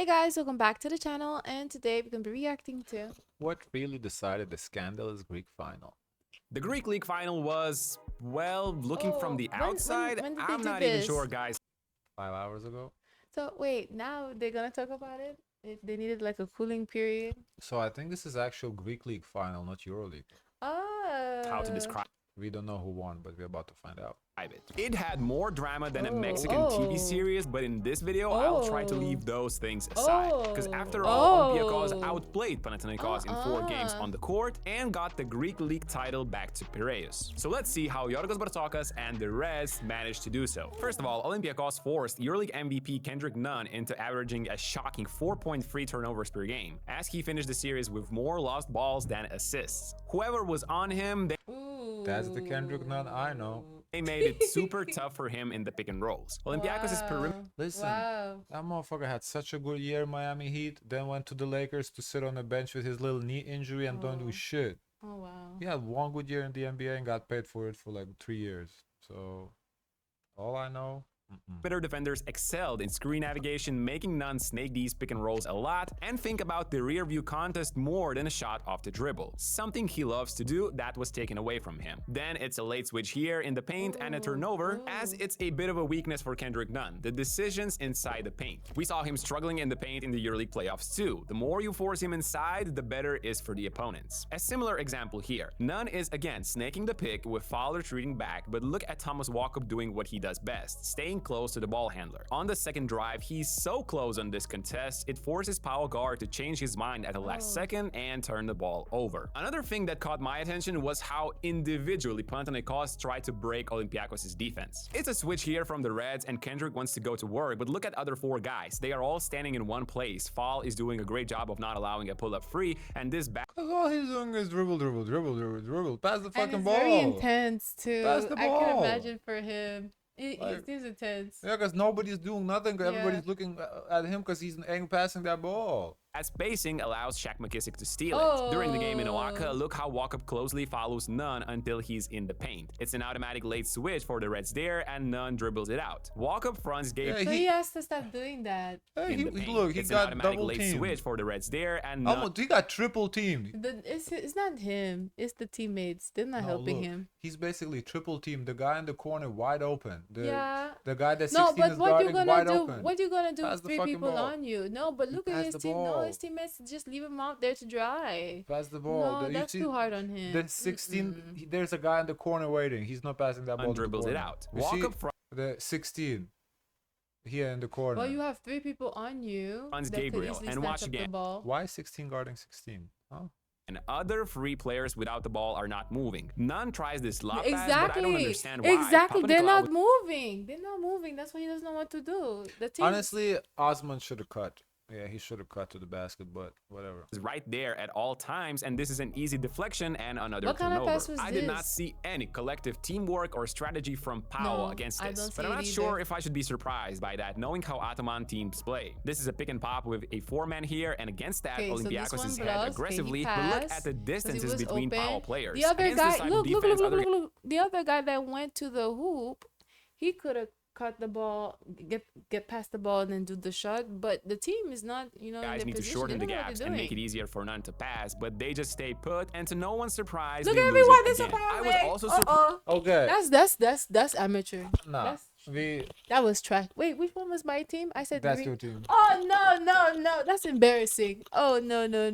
Hey guys, welcome back to the channel, and today we're going to be reacting to... What really decided the Scandalous Greek final? The Greek League final was, well, looking from the outside, when did they I'm do not even this? sure, guys. 5 hours ago? So wait, now they're going to talk about it? They needed like a cooling period? So I think this is actual Greek League final, not EuroLeague. Oh. How to describe We don't know who won, but we're about to find out. it. It had more drama than a Mexican Oh. TV series, but in this video, I'll try to leave those things aside. Because after all, Oh. Olympiacos outplayed Panathinaikos in 4 games on the court and got the Greek League title back to Piraeus. So let's see how Yorgos Bartokas and the Reds managed to do so. First of all, Olympiacos forced EuroLeague MVP Kendrick Nunn into averaging a shocking 4.3 turnovers per game, as he finished the series with more lost balls than assists. Whoever was on him, That's the Kendrick Nunn I know. they made it super tough for him in the pick and rolls. Olympiacos' perimeter Listen, that motherfucker had such a good year in Miami Heat, then went to the Lakers to sit on the bench with his little knee injury and don't do shit. Oh, wow. He had one good year in the NBA and got paid for it for like 3 years. So, all I know... defenders excelled in screen navigation, making Nunn snake these pick and rolls a lot and think about the rear view contest more than a shot off the dribble. Something he loves to do that was taken away from him. Then it's a late switch here in the paint and a turnover, as it's a bit of a weakness for Kendrick Nunn, the decisions inside the paint. We saw him struggling in the paint in the EuroLeague playoffs too. The more you force him inside, the better it is for the opponents. A similar example here. Nunn is again snaking the pick with Fowler retreating back, but look at Thomas Walkup doing what he does best, staying close to the ball handler. On the second drive, he's so close on this contest, it forces Pau Guard to change his mind at the last second and turn the ball over. Another thing that caught my attention was how individually Panathinaikos tried to break Olympiacos' defense. It's a switch here from the Reds and Kendrick wants to go to work, but look at other 4 guys. They are all standing in one place. Fall is doing a great job of not allowing a pull-up free, and this back... All he's doing is dribble. Pass the fucking And it's ball. very intense too. Pass the I can ball. imagine for him. It seems intense. Yeah, because nobody's doing nothing. Everybody's looking at him because he's ain't passing that ball. As spacing allows Shaq McKissick to steal it. During the game in Oaxaca, look how Walkup closely follows Nunn until he's in the paint. It's an automatic late switch for the Reds there, and Nunn dribbles it out. Walkup fronts gave So he has to stop doing that. Hey, in the paint. look, he It's an got automatic double late teamed. switch for the Reds there, and Nunn... He got triple teamed. It's not him. It's the teammates. They're not helping look, him. He's basically triple teamed. The guy in the corner wide open. Yeah. The guy that 16 No, but is what you guarding gonna wide do? open. What you gonna do Pass with the 3 fucking people ball. on you? No, but look at pass his the team. No, ball. his teammates just leave him out there to dry. Pass the ball. No, You that's see- too hard on him. The 16, there's a guy in the corner waiting. He's not passing that ball. Nunn to the dribbles it corner. out. You see Walkup front... the 16 here in the corner. Well, you have 3 people on you. Runs that could Gabriel, easily and snatch watch up again. The ball. Why 16 guarding 16? Huh? and other free players without the ball are not moving. Nunn tries this lob pass, but I don't Exactly. understand why. Exactly. They're Papanikolaou not moving. They're not moving. That's why he doesn't know what to do. The team. Honestly, Osman should have cut. Yeah, he should have cut to the basket, but whatever. is right there at all times, and this is an easy deflection and another What kind of turnover. pass was I did not this? see any collective teamwork or strategy from Powell No, against I this, don't but see I'm it not either. sure if I should be surprised by that, knowing how Ataman teams play. This is a pick and pop with a 4-man here, and against that, Okay, so this Olympiacos one is head blocks. Okay, aggressively, he but look passed, at the 'cause he distances was between open. Powell players. The other Against guy, this type of look, defense, other look. The other guy that went to the hoop, he could have cut the ball, get past the ball, and then do the shot. But the team is not, in guys their need to position. shorten They the don't know what gaps they're and make it doing. easier for Nunn to pass, but they just stay put, and to no one's surprise, Look they at lose everyone. it This again. I was apparently. also surprised. Okay. That's amateur. Nah. That was trash. Wait, which one was my team? I said That's three. your team. Oh no, that's embarrassing. Oh no. That's I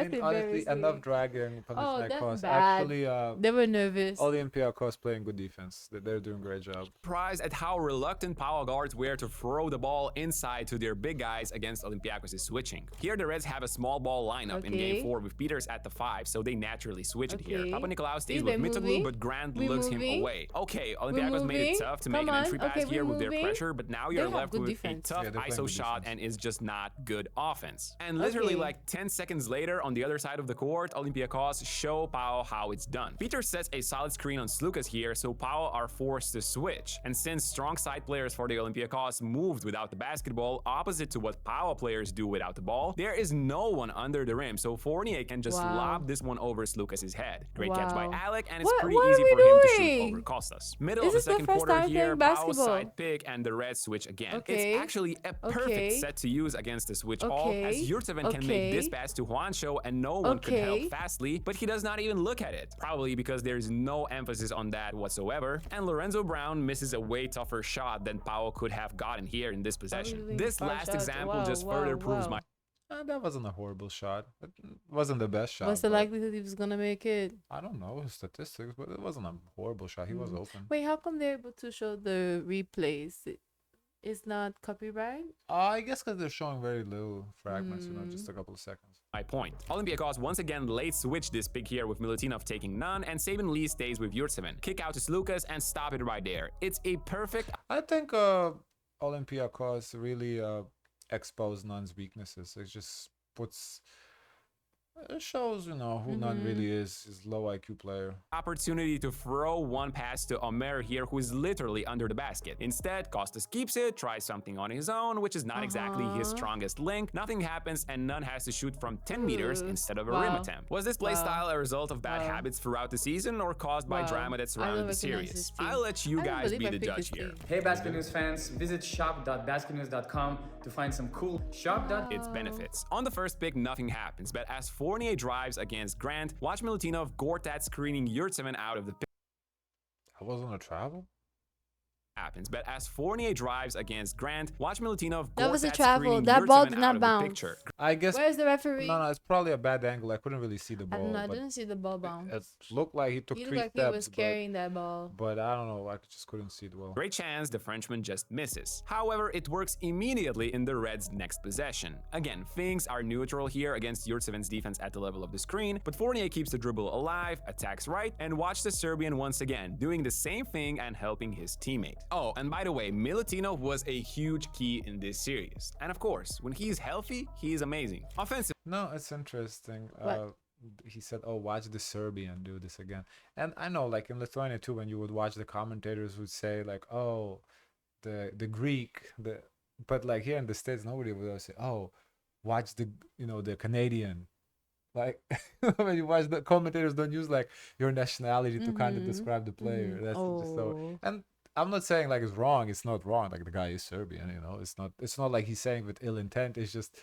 mean, honestly, embarrassing. enough dragging Oh, that's Panathinaikos. bad. Actually, They were nervous. Olympiacos playing good defense. They're doing a great job. Surprised at how reluctant Powell guards were to throw the ball inside to their big guys against Olympiacos' switching. Here the Reds have a small ball lineup in Okay. game 4 with Peters at the 5, so they naturally switch it here. Okay. Papanikolaou stays See, with they're Mitoglu, moving. but Grant We're looks him moving. away. Okay, Olympiacos made it moving. tough to Come make an on. entry pass Okay, here we're with their moving. pressure, but now They you're have left good with defense. a tough Yeah, they're playing ISO good shot defense. and is just not good offense. And literally Okay. like 10 seconds later, on the other side of the court, Olympiacos show Pau how it's done. Peter sets a solid screen on Slucas here, so Pau are forced to switch. And since strong side players for the Olympiacos moved without the basketball, opposite to what Pau players do without the ball, there is no one under the rim, so Fournier can just Wow. lob this one over Slucas' head. Great catch by Wow. Alec, and it's What- pretty what are easy we for him to shoot doing? over Costas. Middle Is of the this the second first quarter time here, playing Pau's basketball? side pick and the Reds switch again. Okay. It's actually a perfect Okay. set to use against the switch all, as Okay. Yurtseven can make this Okay. pass to Juancho and no one could help Okay. fastly, but he does not even look at it. Probably because there's no emphasis on that whatsoever. And Lorenzo Brown misses a way tougher shot than Pau could have gotten here in this possession. Probably This five last shots. example Wow, just wow, further proves wow. my That wasn't a horrible shot. It wasn't the best shot. What's the but likelihood he was gonna make it? I don't know statistics, but it wasn't a horrible shot. He was open. Wait, how come they're able to show the replays? It's not copyright? I guess because they're showing very little fragments, just a couple of seconds. point. Olympiacos once again late switch this pick here with Milutinov taking Nunn, and Sabin Lee stays with Yurtseven. Kick out to Slucas and stop it right there. It's a perfect I think Olympiacos really exposed Nunn's weaknesses. It just puts it shows, who Nunn really is. He's a low IQ player. opportunity to throw one pass to Omer here, who is literally under the basket. Instead, Costas keeps it, tries something on his own, which is not exactly his strongest link. Nothing happens, and Nunn has to shoot from 10 meters instead of a rim Wow. attempt. Was this playstyle a result of bad habits throughout the season or caused by Wow. drama that I surrounded don't the recognize series? this team. I'll let you I don't guys believe be I the picked judge this here. team. Hey Basket News fans, visit shop.basketnews.com to find some cool shop. Its benefits. On the first pick, nothing happens, but as Fournier drives against Grant, watch Milutinov Gortat screening Yurtseven out of the pick. That wasn't a travel? Happens, but as Fournier drives against Grant, watch Milutinov That was a Gortat travel. screening That ball Yurtseven did out not of the bounce. picture. I guess. Where's the referee? No, it's probably a bad angle. I couldn't really see the I ball. don't know. I but didn't see the ball bounce. it looked like he took He three looked like steps. he was carrying that ball. But I don't know. I just couldn't see it well. Great chance the Frenchman just misses. However, it works immediately in the Reds' next possession. Again, things are neutral here against Yurtseven's defense at the level of the screen, but Fournier keeps the dribble alive, attacks right, and watch the Serbian once again, doing the same thing and helping his teammate. Oh, and by the way, Milutinov was a huge key in this series. And of course, when he's healthy, he is amazing. Offensive. No, it's interesting. What? He said, "Oh, watch the Serbian do this again." And I know, like in Lithuania too, when you would watch, the commentators would say, like, "Oh, the Greek," but like here in the States, nobody would say, "Oh, watch the Canadian." Like when you watch, the commentators don't use like your nationality to kind of describe the player. That's just so. Oh. And I'm not saying like it's wrong. It's not wrong. Like the guy is Serbian. It's not. It's not like he's saying with ill intent. It's just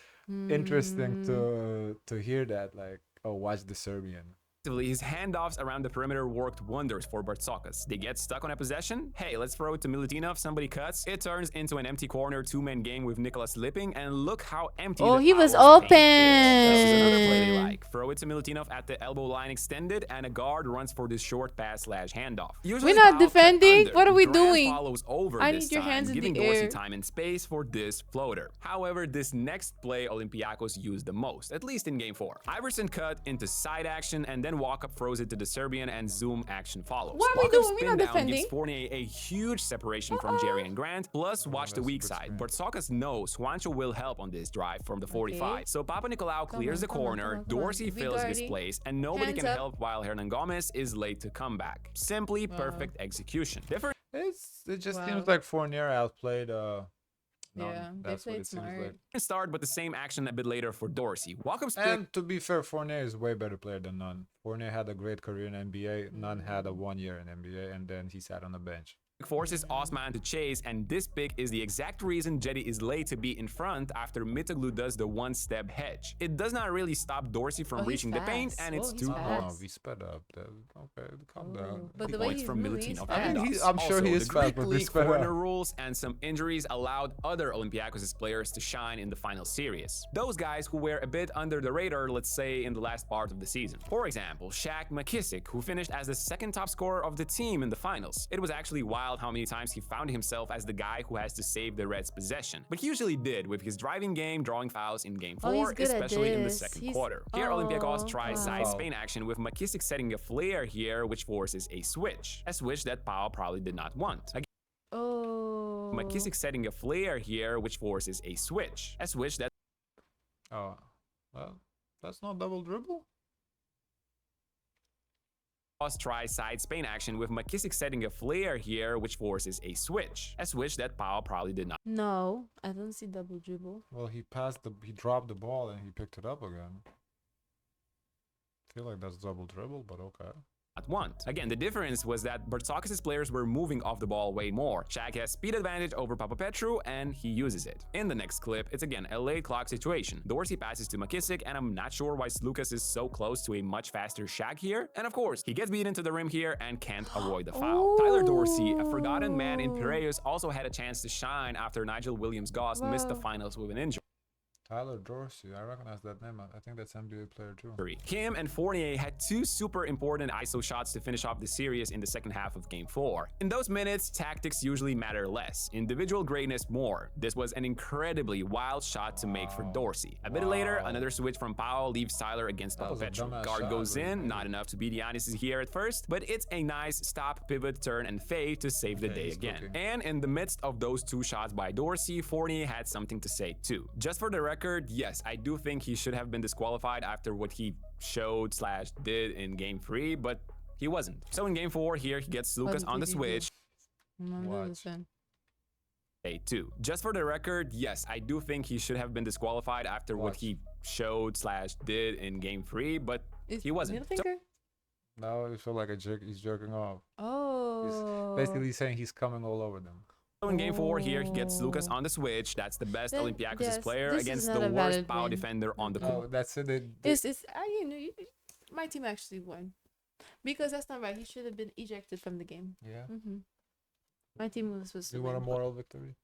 interesting to hear that. Like, oh, watch the Serbian. His handoffs around the perimeter worked wonders for Bartzokas. They get stuck on a possession. Hey, let's throw it to Milutinov. Somebody cuts. It turns into an empty corner two-man game with Nicholas Lipping, and look how empty. Oh, the he was Owls' paint is. This is another play they open. like. Throw it to Milutinov at the elbow line extended, and a guard runs for this short pass / handoff. We're not Powell cut defending? under. What are we Grant doing? Follows over I this need your time, hands in giving the Dorsey air. time and space for this floater. However, this next play Olympiacos used the most, at least in game 4. Iverson cut into side action and then walk up throws it to the Serbian, and zoom action follows. What are we Walk-up doing? We're spin not down defending. gives Fournier a huge separation from Jerry and Grant. Plus, watch the that's weak good side. screen. Bartzokas knows Juancho will help on this drive from the 45. Okay. So Papa Nicolau clears the come on, corner, come on. Dorsey Be fills his guarding. place, and nobody Hands can up. help while Hernan Gomez is late to come back. Simply perfect execution. Different It just Wow. seems like Fournier outplayed. Yeah, they that's what played it seems smart. like. start, but the same action a bit later for Dorsey. Walk-up spin. And to be fair, Fournier is way better player than Nunn. Fournier had a great career in NBA. Nunn had a 1 year in NBA, and then he sat on the bench. Forces Osman to chase, and this pick is the exact reason Jetty is late to be in front after Mitoglu does the one-step hedge. It does not really stop Dorsey from Oh, he's reaching the paint, fast. and Oh, it's he's too fast. Oh, we sped up. Okay, calm down. But the Good way points he's from moving, he's Milutinov. fast. And I'm sure he is the fast, Greek but we League sped corner up. rules and some injuries allowed other Olympiacos players to shine in the final series. Those guys who were a bit under the radar, let's say, in the last part of the season. For example, Shaq McKissick, who finished as the second top scorer of the team in the finals. It was actually wild how many times he found himself as the guy who has to save the Reds' possession. But he usually did with his driving game, drawing fouls in game 4, Oh, he's good at especially in the this. second He's- quarter. Here, Olympiacos tries wow. side Spain action with McKissick setting a flare here, which forces a switch. A switch that Pau probably did not want. Oh. McKissick setting a flare here, which forces a switch. A switch that Oh, well, that's not double dribble. try side Spain action with McKissick setting a flare here, which forces a switch. A switch that Powell probably did not No, I don't see double dribble. Well, he dropped the ball and he picked it up again. Feel like that's double dribble, but okay. want. Again, the difference was that Bartzakis' players were moving off the ball way more. Shaq has speed advantage over Papapetru, and he uses it. In the next clip, it's again a late clock situation. Dorsey passes to McKissick, and I'm not sure why Lucas is so close to a much faster Shaq here. And of course, he gets beaten to the rim here and can't avoid the foul. Tyler Dorsey, a forgotten man in Piraeus, also had a chance to shine after Nigel Williams-Goss missed the finals with an injury. Tyler Dorsey, I recognize that name. I think that's NBA player too. Him and Fournier had two super important ISO shots to finish off the series in the second half of Game 4. In those minutes, tactics usually matter less, individual greatness more. This was an incredibly wild shot to make for Dorsey. A bit later, another switch from Powell leaves Tyler against Papapetru. Guard goes in, not enough to beat Giannis here at first, but it's a nice stop, pivot, turn, and fade to save the day again. Cooking. And in the midst of those two shots by Dorsey, Fournier had something to say too. Just for the record, yes, I do think he should have been disqualified after what he showed/did in Game 3, but he wasn't. So in Game 4, here he gets Lucas on the switch. A2. Just for the record, yes, I do think he should have been disqualified after what he showed/did in Game 3, but he wasn't. So No, it felt like he's jerking off. Oh. He's basically saying he's coming all over them. in Game 4 here, he gets Lucas on the switch. That's the best Olympiacos' player against the worst power defender on the court. That's it. My team actually won. Because that's not right. He should have been ejected from the game. Yeah. My team was supposed to You win. want a moral victory?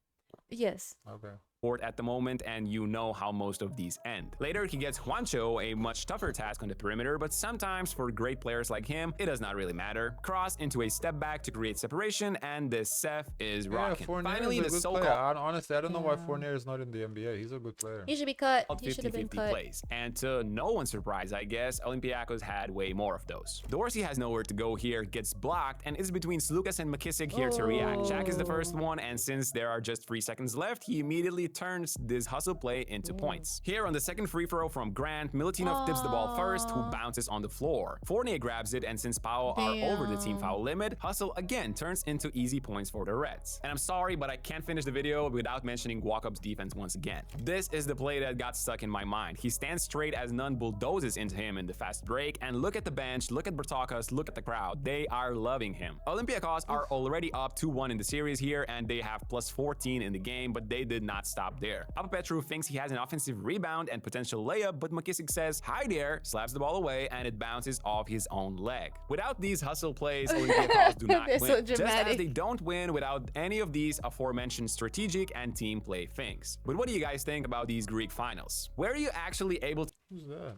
Yes. Okay. At the moment, and you know how most of these end. Later, he gets Juancho, a much tougher task on the perimeter, but sometimes for great players like him, it does not really matter. Cross into a step back to create separation, and the Seth is rocking. Finally, the so-called... Honestly, I don't know why Fournier is not in the NBA. He's a good player. He should be cut. He 50-50 plays. And to no one's surprise, I guess, Olympiacos had way more of those. Dorsey has nowhere to go here, gets blocked, and is between Lucas and McKissick here to react. Shaq is the first one, and since there are just 3 seconds left, he immediately turns this hustle play into points. Here on the second free throw from Grant, Milutinov tips the ball first, who bounces on the floor. Fournier grabs it, and since Powell are over the team foul limit, hustle again turns into easy points for the Reds. And I'm sorry, but I can't finish the video without mentioning Walkup's defense once again. This is the play that got stuck in my mind. He stands straight as Nunn bulldozes into him in the fast break, and look at the bench, look at Bartzakis, look at the crowd. They are loving him. Olympiacos are already up 2-1 in the series here, and they have plus 14 in the game, but they did not stop there. Papapetru thinks he has an offensive rebound and potential layup, but McKissick says, "Hi there," slaps the ball away, and it bounces off his own leg. Without these hustle plays, Olympiacos do not win. So just as they don't win without any of these aforementioned strategic and team play things. But what do you guys think about these Greek finals? Were you actually able to... Who's that?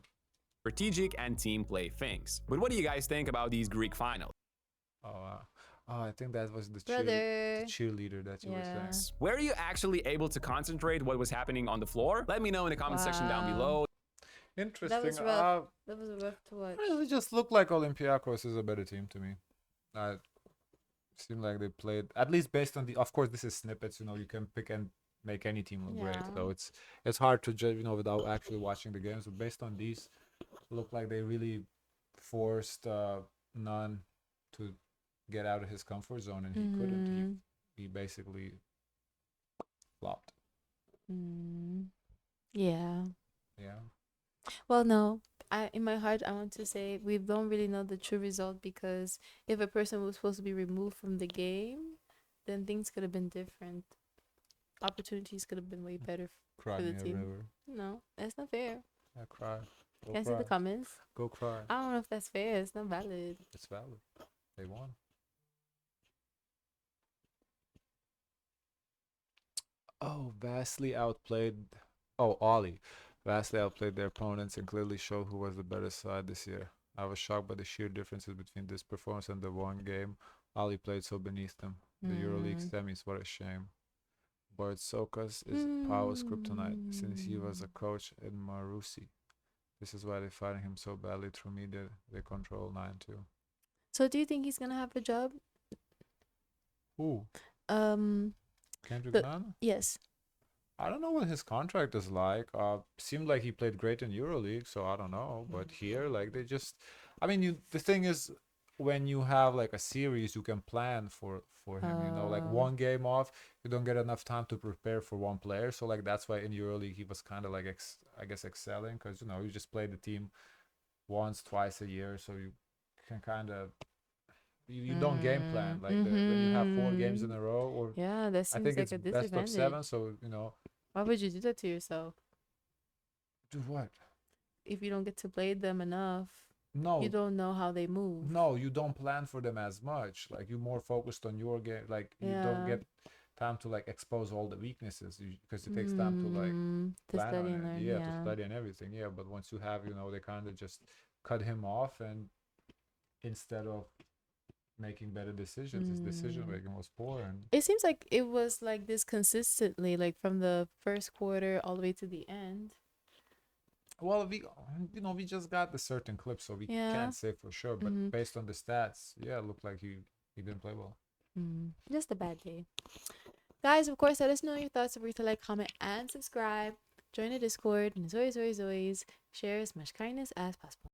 Strategic and team play things. But what do you guys think about these Greek finals? I think that was the cheerleader that you were saying. Were you actually able to concentrate what was happening on the floor? Let me know in the comment section down below. Interesting. That was rough. That was rough to watch. It just looked like Olympiacos is a better team to me. It seemed like they played, at least based on the... Of course, this is snippets. You know, you can pick and make any team look great. So it's hard to judge, without actually watching the games. But based on these, it looked like they really forced Nunn to get out of his comfort zone, and he couldn't. He basically flopped. Yeah. Well, no. In my heart, I want to say we don't really know the true result, because if a person was supposed to be removed from the game, then things could have been different. Opportunities could have been way better for the team. River. No, that's not fair. I cry. Can I see the comments? Go cry. I don't know if that's fair. It's not valid. It's valid. They won. Ollie vastly outplayed their opponents and clearly showed who was the better side this year. I was shocked by the sheer differences between this performance and the one game Ollie played so beneath them. The EuroLeague semis, what a shame. Bartzakis is Powell's kryptonite since he was a coach in Marusi. This is why they're fighting him so badly through media. They control 9-2. So do you think he's gonna have a job? Who? Kendrick The Nunn? yes. I don't know what his contract is like. Seemed like he played great in EuroLeague, so I don't know. But here, like they just, I mean, you. The thing is, when you have like a series, you can plan for him. You know, like Oh. one game off, you don't get enough time to prepare for one player. So like that's why in EuroLeague he was kind of like I guess excelling because you know you just play the team once, twice a year, so you can kind of you don't game plan like the when you have 4 games in Mm-hmm. a row or Yeah, that I seems think like it's a best of disadvantage. 7. So you know, Why would you do that to yourself do what? if you don't get to play them enough? You No, don't know how they move. no, you don't plan for them as much. Like you're more focused on your game. Like you don't Yeah. get time to like expose all the weaknesses because it takes time to like To plan study on and it. learn. Yeah, to Yeah. study and everything. Yeah, but once you have, you know, they kind of just cut him off and instead of making better decisions, his decision Mm. making was poor. And It seems like it was like this consistently, like from the first quarter all the way to the end. well, we you know we just got the certain clip, so we Yeah. can't say for sure. But Mm-hmm. based on the stats, yeah, it looked like he didn't play well. Just a bad day. Guys, of course, let us know your thoughts. Don't forget to like, comment, and subscribe. Join the Discord. And as always, share as much kindness as possible.